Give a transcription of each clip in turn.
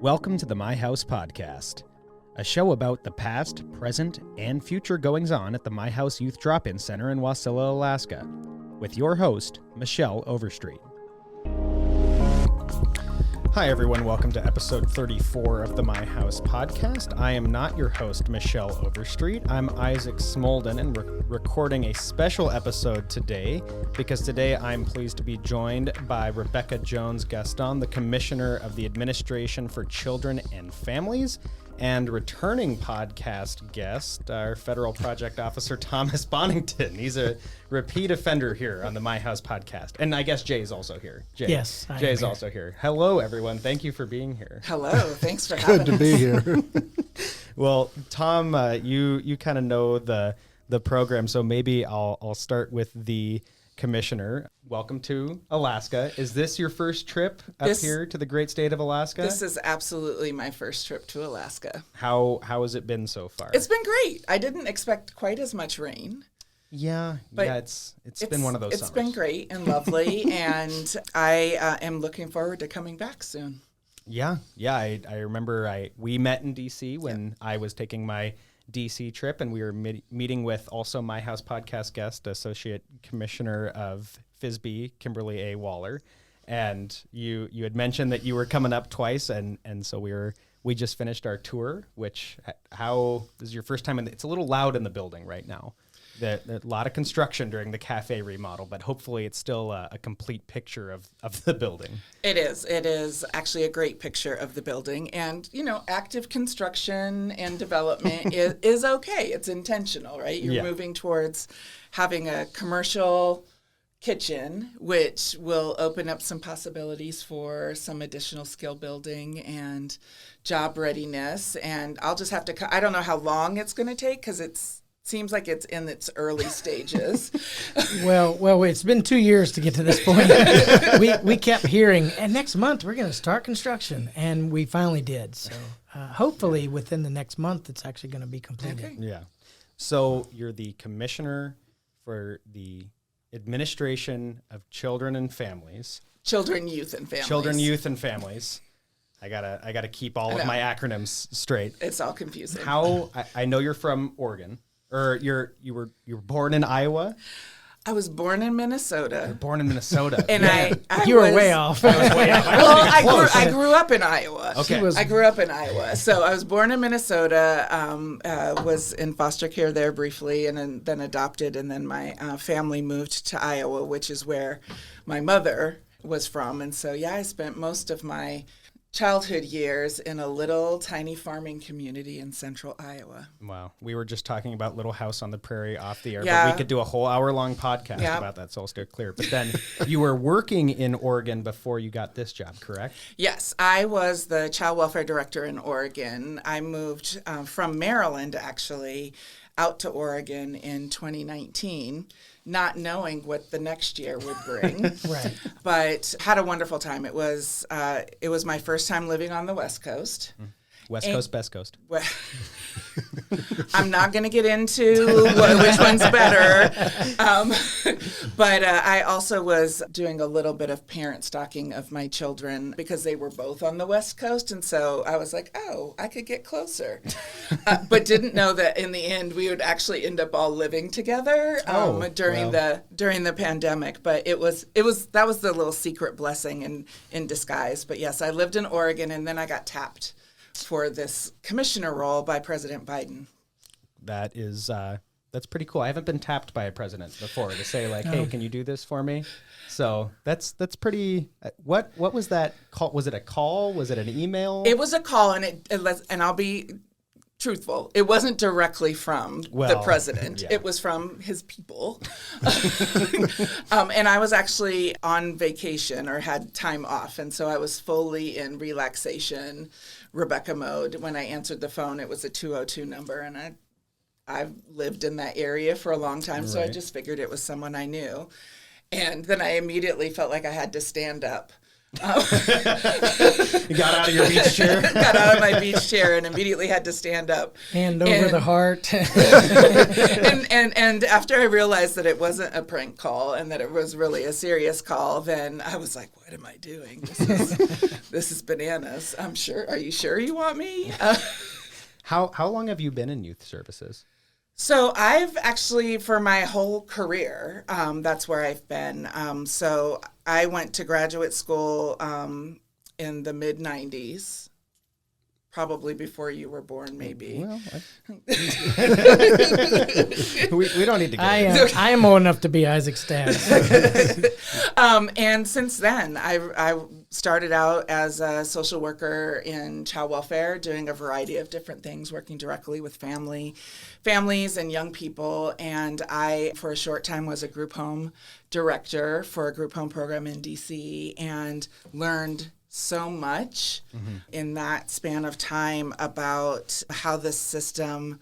Welcome to the My House Podcast, a show about the past, present, and future goings-on at the My House Youth Drop-In Center in Wasilla, Alaska, with your host, Michelle Overstreet. Hi everyone, welcome to episode 34 of the My House Podcast. I am not your host, Michelle Overstreet. I'm Isaac Smolden, and we're recording a special episode today because today I'm pleased to be joined by Rebecca Jones Gaston, the Commissioner of the Administration for Children and Families, and returning podcast guest, our Federal Project Officer, Thomas Bonnigton. He's a repeat offender here on the My House Podcast. And I guess Jay's also here. Yes. Jay's also here. Hello, everyone. Thank you for being here. Hello. Thanks for having us. Good to be here. Well, Tom, you kind of know the program, so maybe I'll start with the Commissioner. Welcome to Alaska. Is this your first trip up here to the great state of Alaska? This is absolutely my first trip to Alaska. How has it been so far? It's been great. I didn't expect quite as much rain. It's been one of those summers. It's been great and lovely, and I am looking forward to coming back soon. Yeah. I remember we met in D.C. when I was taking my D.C. trip, and we were meeting with also My House Podcast guest, Associate Commissioner of FISB, Kimberly A. Waller, and you had mentioned that you were coming up twice, and so we just finished our tour. Which how this is your first time? It's a little loud in the building right now. There's a lot of construction during the cafe remodel, but hopefully it's still a complete picture of the building. It is. It is actually a great picture of the building. And, active construction and development is okay. It's intentional, right? You're moving towards having a commercial kitchen, which will open up some possibilities for some additional skill building and job readiness. And I'll just have to, I don't know how long it's going to take because seems like it's in its early stages. Well, it's been 2 years to get to this point. we kept hearing, and next month we're going to start construction, and we finally did. So hopefully within the next month it's actually going to be completed. Okay. Yeah. So you're the Commissioner for the Administration of Children and Families. Children, Youth, and Families. Children, Youth, and Families. I gotta keep all of my acronyms straight. It's all confusing. I know you're from Oregon. Or you were born in Iowa? I was born in Minnesota. You were born in Minnesota. And you were way off. I was way off. Well, I grew up in Iowa. Okay. I grew up in Iowa. So I was born in Minnesota, was in foster care there briefly, and then adopted, and then my family moved to Iowa, which is where my mother was from. And so, I spent most of my childhood years in a little tiny farming community in central Iowa. Wow. We were just talking about Little House on the Prairie off the air, Yeah. but we could do a whole hour-long podcast about that, so I'll steer clear. But then you were working in Oregon before you got this job, correct? Yes, I was the child welfare director in Oregon. I moved from Maryland, actually, out to Oregon in 2019. Not knowing what the next year would bring. Right. But had a wonderful time. It was my first time living on the West Coast. West Coast, best coast. Well, I'm not going to get into which one's better. But I also was doing a little bit of parent stalking of my children because they were both on the West Coast. And so I was like, I could get closer. But didn't know that in the end we would actually end up all living together during the pandemic. But that was the little secret blessing in disguise. But yes, I lived in Oregon, and then I got tapped for this commissioner role by President Biden. That is that's pretty cool. I haven't been tapped by a president before to say like, "Hey, can you do this for me?" So that's pretty. What was that call? Was it a call? Was it an email? It was a call, and and I'll be truthful. It wasn't directly from the president. Yeah. It was from his people. And I was actually on vacation or had time off, and so I was fully in relaxation Rebecca mode. When I answered the phone, it was a 202 number, and I've lived in that area for a long time, so I just figured it was someone I knew. And then I immediately felt like I had to stand up You got out of your beach chair? Got out of my beach chair and immediately had to stand up. Hand over the heart. and after I realized that it wasn't a prank call and that it was really a serious call, then I was like, what am I doing? This is bananas. Are you sure you want me? How long have you been in youth services? So I've actually, for my whole career, that's where I've been. So I went to graduate school in the mid-90s, probably before you were born, maybe. Well, we don't need to get I am old enough to be Isaac's dad. And since then, I started out as a social worker in child welfare, doing a variety of different things, working directly with families and young people. And I, for a short time, was a group home director for a group home program in DC and learned so much in that span of time about how the system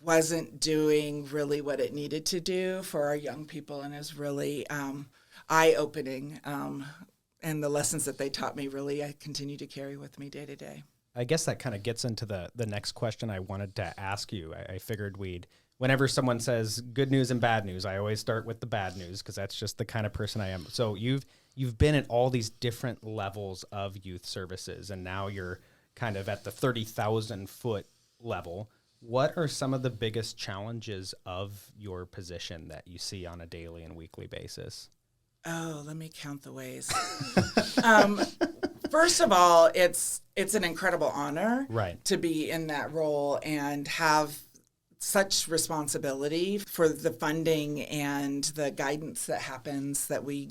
wasn't doing really what it needed to do for our young people, and is really eye-opening. And the lessons that they taught me, really, I continue to carry with me day to day. I guess that kind of gets into the next question I wanted to ask you. I figured whenever someone says good news and bad news, I always start with the bad news because that's just the kind of person I am. So you've been at all these different levels of youth services, and now you're kind of at the 30,000 foot level. What are some of the biggest challenges of your position that you see on a daily and weekly basis? Oh, let me count the ways. First of all, it's an incredible honor to be in that role and have such responsibility for the funding and the guidance that happens that we,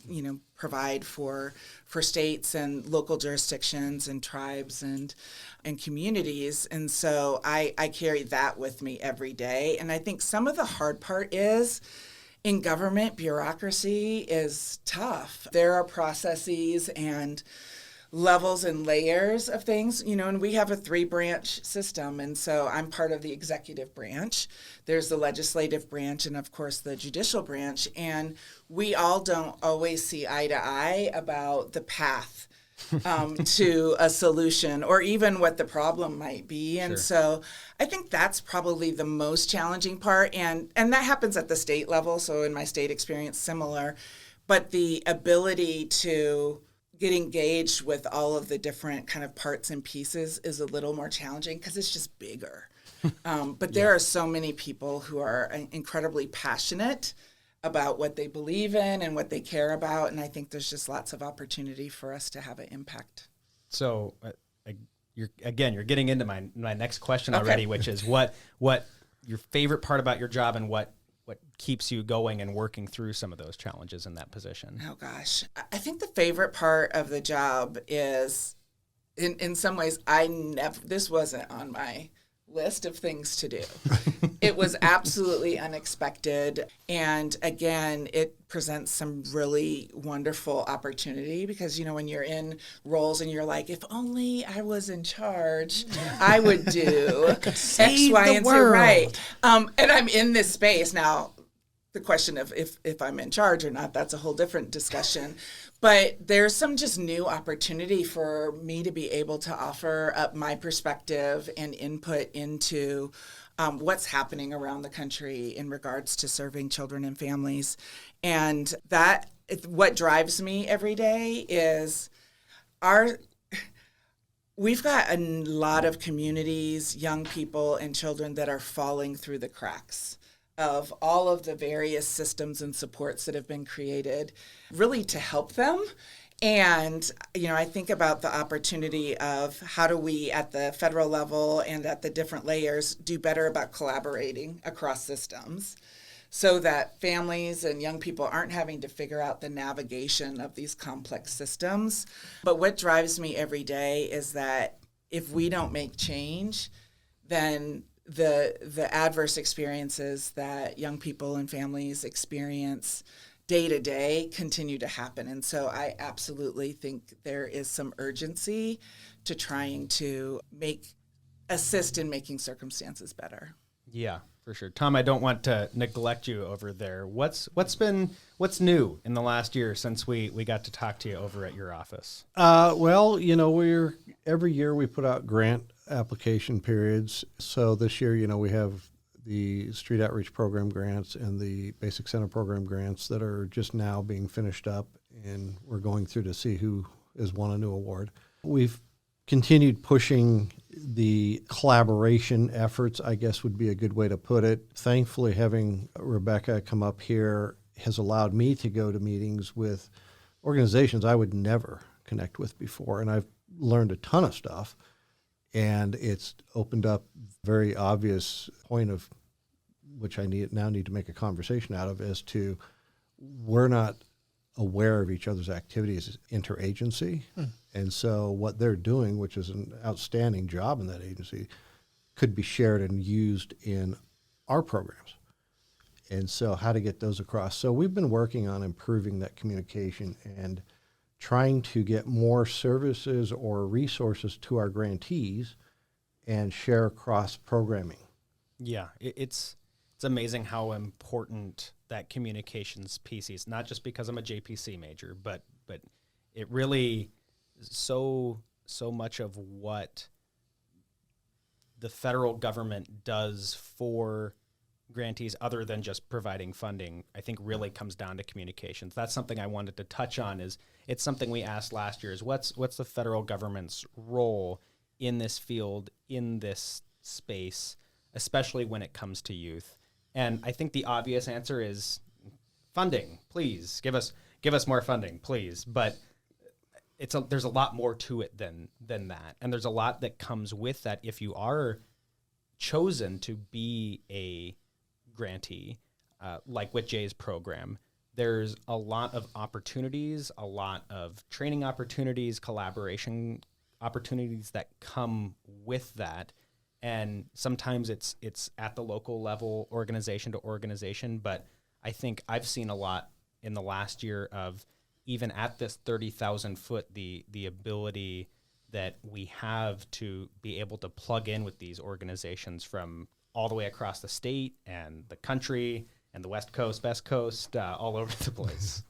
provide for states and local jurisdictions and tribes and communities. And so I carry that with me every day. And I think some of the hard part is in government, bureaucracy is tough. There are processes and levels and layers of things, and we have a 3-branch system. And so I'm part of the executive branch. There's the legislative branch and, of course, the judicial branch. And we all don't always see eye to eye about the path to a solution or even what the problem might be. And so I think that's probably the most challenging part. And that happens at the state level. So in my state experience, similar. But the ability to get engaged with all of the different kind of parts and pieces is a little more challenging because it's just bigger. But there are so many people who are incredibly passionate about what they believe in and what they care about. And I think there's just lots of opportunity for us to have an impact. So you're getting into my next question already, which is what your favorite part about your job and what keeps you going and working through some of those challenges in that position? Oh, gosh. I think the favorite part of the job is, in some ways, this wasn't on my list of things to do. It was absolutely unexpected. And again, it presents some really wonderful opportunity because, when you're in roles and you're like, if only I was in charge, I would do X, Y, and Z. Right. And I'm in this space now. The question of if I'm in charge or not, that's a whole different discussion. But there's some just new opportunity for me to be able to offer up my perspective and input into what's happening around the country in regards to serving children and families. And what drives me every day is we've got a lot of communities, young people, and children that are falling through the cracks of all of the various systems and supports that have been created really to help them. And, I think about the opportunity of how do we at the federal level and at the different layers do better about collaborating across systems so that families and young people aren't having to figure out the navigation of these complex systems. But what drives me every day is that if we don't make change, then the adverse experiences that young people and families experience day to day continue to happen. And so I absolutely think there is some urgency to trying to assist in making circumstances better. Yeah. For sure. Tom, I don't want to neglect you over there. What's new in the last year since we got to talk to you over at your office? Well, every year we put out grant application periods. So this year, we have the Street Outreach Program grants and the Basic Center Program grants that are just now being finished up, and we're going through to see who has won a new award. We've continued pushing the collaboration efforts, I guess would be a good way to put it. Thankfully, having Rebecca come up here has allowed me to go to meetings with organizations I would never connect with before, and I've learned a ton of stuff, and it's opened up a very obvious point of which I need to make a conversation out of as to we're not aware of each other's activities interagency. And so what they're doing, which is an outstanding job in that agency, could be shared and used in our programs. And so how to get those across. So we've been working on improving that communication and trying to get more services or resources to our grantees and share cross-programming. Yeah, it's amazing how important that communications piece is, not just because I'm a JPC major, but it really so much of what the federal government does for grantees, other than just providing funding, I think really comes down to communications. That's something I wanted to touch on. It's something we asked last year: is what's the federal government's role in this field, in this space, especially when it comes to youth? And I think the obvious answer is funding. Please give us more funding, please. But there's a lot more to it than that, and there's a lot that comes with that if you are chosen to be a grantee, like with Jay's program. There's a lot of opportunities, a lot of training opportunities, collaboration opportunities that come with that. And sometimes it's at the local level, organization to organization, but I think I've seen a lot in the last year of, even at this 30,000 foot, the ability that we have to be able to plug in with these organizations from all the way across the state and the country and the West Coast, Best Coast, all over the place.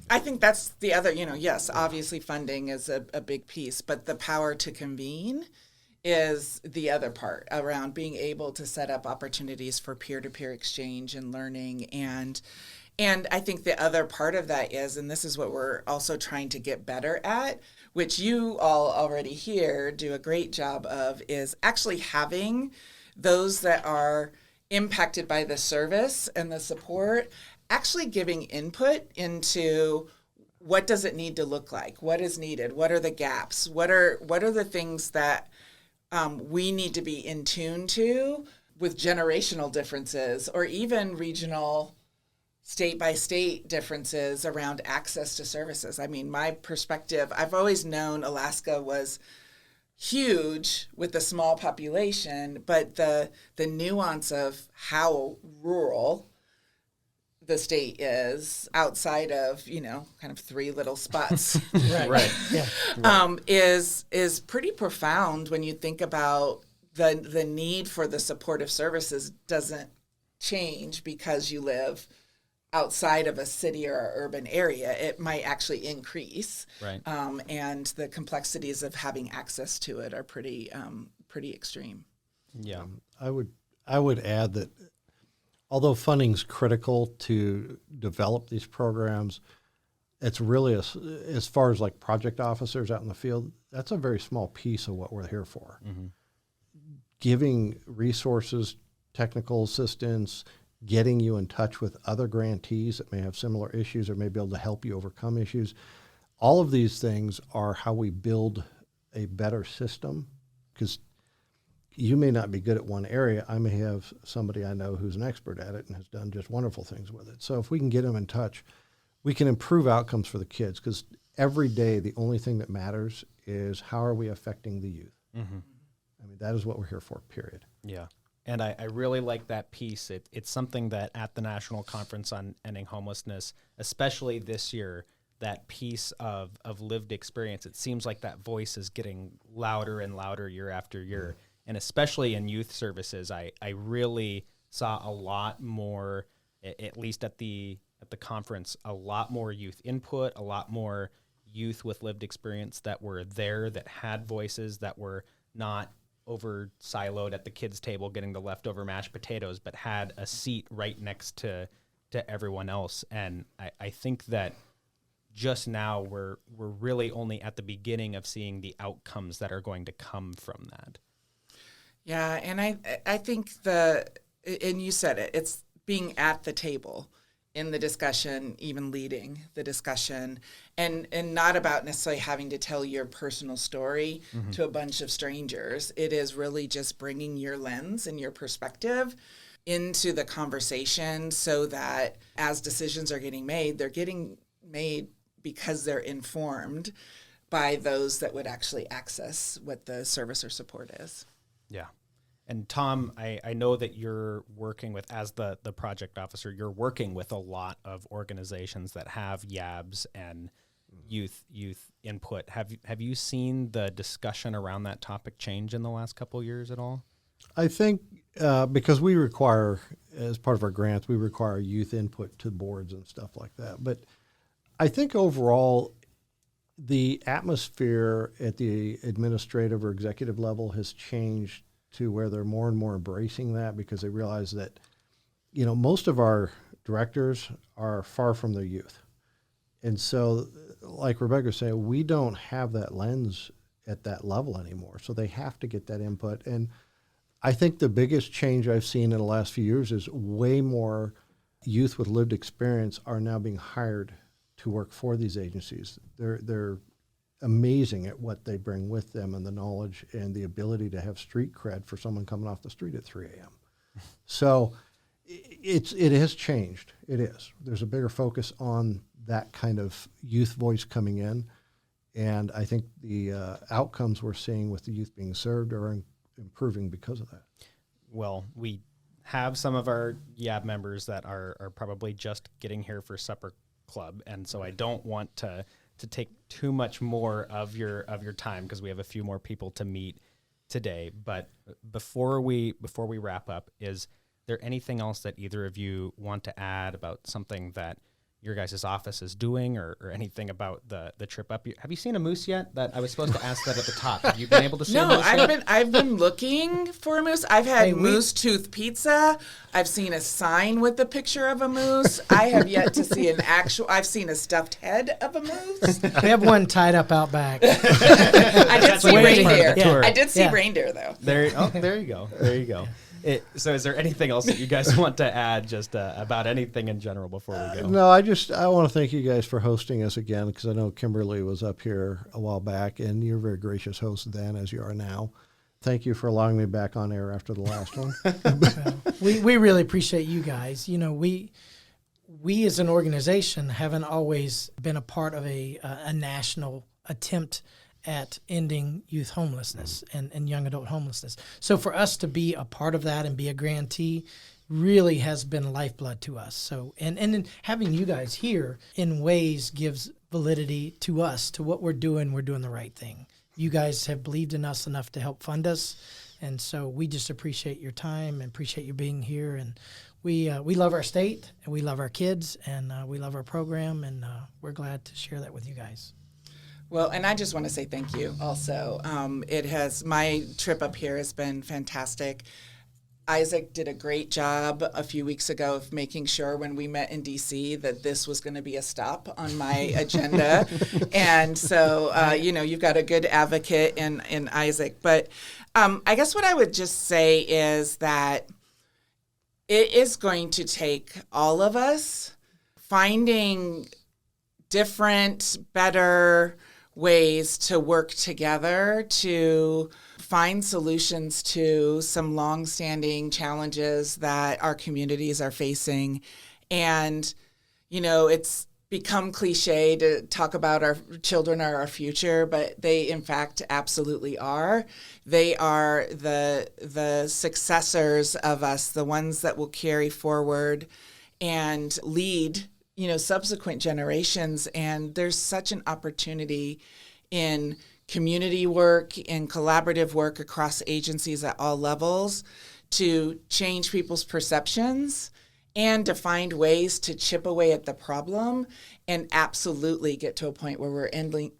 I think that's the other, yes, obviously funding is a big piece, but the power to convene is the other part around being able to set up opportunities for peer-to-peer exchange and learning. And I think the other part of that is, and this is what we're also trying to get better at, which you all already here do a great job of, is actually having those that are impacted by the service and the support actually giving input into what does it need to look like, what is needed, what are the gaps, what are the things that we need to be in tune to with generational differences or even regional state-by-state differences around access to services. I mean, my perspective, I've always known Alaska was huge with a small population, but the nuance of how rural the state is outside of, kind of three little spots Right. Yeah. is pretty profound when you think about the need for the supportive services doesn't change because you live outside of a city or an urban area. It might actually increase. Right. And the complexities of having access to it are pretty extreme. Yeah. I would add that although funding's critical to develop these programs, it's really, as far as like project officers out in the field, that's a very small piece of what we're here for. Mm-hmm. Giving resources, technical assistance, getting you in touch with other grantees that may have similar issues or may be able to help you overcome issues. All of these things are how we build a better system, because you may not be good at one area. I may have somebody I know who's an expert at it and has done just wonderful things with it. So if we can get them in touch, we can improve outcomes for the kids, because every day the only thing that matters is how are we affecting the youth. Mm-hmm. I mean, that is what we're here for, period. Yeah. And I really like that piece. It's something that at the National Conference on Ending Homelessness, especially this year, that piece of lived experience, it seems like that voice is getting louder and louder year after year. especially in youth services, I really saw a lot more, at least at the conference, a lot more youth input, a lot more youth with lived experience that were there, that had voices, that were not over siloed at the kids' table getting the leftover mashed potatoes, but had a seat right next to everyone else. And I think that just now we're really only at the beginning of seeing the outcomes that are going to come from that. Yeah, and I think and you said it, it's being at the table in the discussion, even leading the discussion, and not about necessarily having to tell your personal story to a bunch of strangers. It is really just bringing your lens and your perspective into the conversation so that as decisions are getting made, they're getting made because they're informed by those that would actually access what the service or support is. Yeah. And Tom, I know that you're working with, as the project officer, you're working with a lot of organizations that have YABs and youth input. Have you seen the discussion around that topic change in the last couple of years at all? I think because we require, as part of our grants, we require youth input to boards and stuff like that. But I think overall, the atmosphere at the administrative or executive level has changed to where they're more and more embracing that, because they realize that, most of our directors are far from their youth. And so, like Rebecca said, we don't have that lens at that level anymore. So they have to get that input. And I think the biggest change I've seen in the last few years is way more youth with lived experience are now being hired to work for these agencies. They're amazing at what they bring with them, and the knowledge and the ability to have street cred for someone coming off the street at 3 a.m. So it has changed. It is. There's a bigger focus on that kind of youth voice coming in, and I think the outcomes we're seeing with the youth being served are improving because of that. Well, we have some of our YAB members that are probably just getting here for supper club, and so I don't want to take too much more of your time, because we have a few more people to meet today. But before we wrap up, is there anything else that either of you want to add about something that your guys' office is doing, or anything about the trip up? Have you seen a moose yet? That I was supposed to ask that at the top. Have you been able to see a moose yet? I've been looking for a moose. I've had moose tooth pizza. I've seen a sign with the picture of a moose. I have yet to see I've seen a stuffed head of a moose. We have one tied up out back. I did see reindeer. Yeah. I did see reindeer, though. There you go. There you go. So is there anything else that you guys want to add, just about anything in general before we go? No, I want to thank you guys for hosting us again, because I know Kimberly was up here a while back, and you're a very gracious host then, as you are now. Thank you for allowing me back on air after the last one. We really appreciate you guys. We as an organization haven't always been a part of a national attempt at ending youth homelessness and young adult homelessness. So for us to be a part of that and be a grantee really has been lifeblood to us. So and having you guys here in ways gives validity to us, to what we're doing the right thing. You guys have believed in us enough to help fund us, and so we just appreciate your time and appreciate you being here. And we love our state, and we love our kids, and we love our program, and we're glad to share that with you guys. Well, and I just want to say thank you also. My trip up here has been fantastic. Isaac did a great job a few weeks ago of making sure when we met in D.C. that this was going to be a stop on my agenda. And so, you've got a good advocate in Isaac. But I guess what I would just say is that it is going to take all of us finding different, better ways to work together to find solutions to some long-standing challenges that our communities are facing. And, it's become cliche to talk about our children are our future, but they, in fact, absolutely are. They are the successors of us, the ones that will carry forward and lead subsequent generations. And there's such an opportunity in community work and collaborative work across agencies at all levels to change people's perceptions and to find ways to chip away at the problem and absolutely get to a point where we're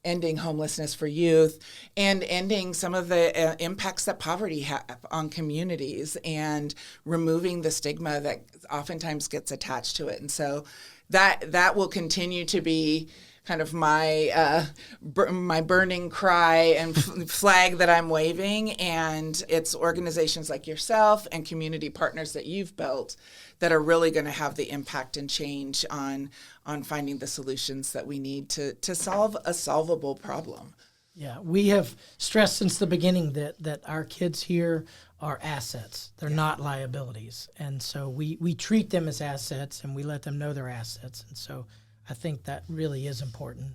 ending homelessness for youth and ending some of the impacts that poverty has on communities and removing the stigma that oftentimes gets attached to it. And so that will continue to be kind of my burning cry and flag that I'm waving. And it's organizations like yourself and community partners that you've built that are really going to have the impact and change on finding the solutions that we need to solve a solvable problem. Yeah, we have stressed since the beginning that our kids here are assets. They're not liabilities. And so we treat them as assets and we let them know they're assets. And so I think that really is important.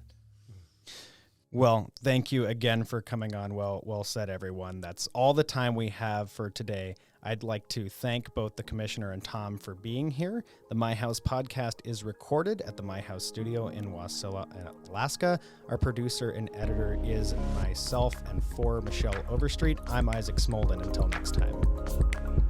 Well, thank you again for coming on. Well said, everyone. That's all the time we have for today. I'd like to thank both the Commissioner and Tom for being here. The My House podcast is recorded at the My House studio in Wasilla, Alaska. Our producer and editor is myself, and for Michelle Overstreet, I'm Isaac Smolden. Until next time.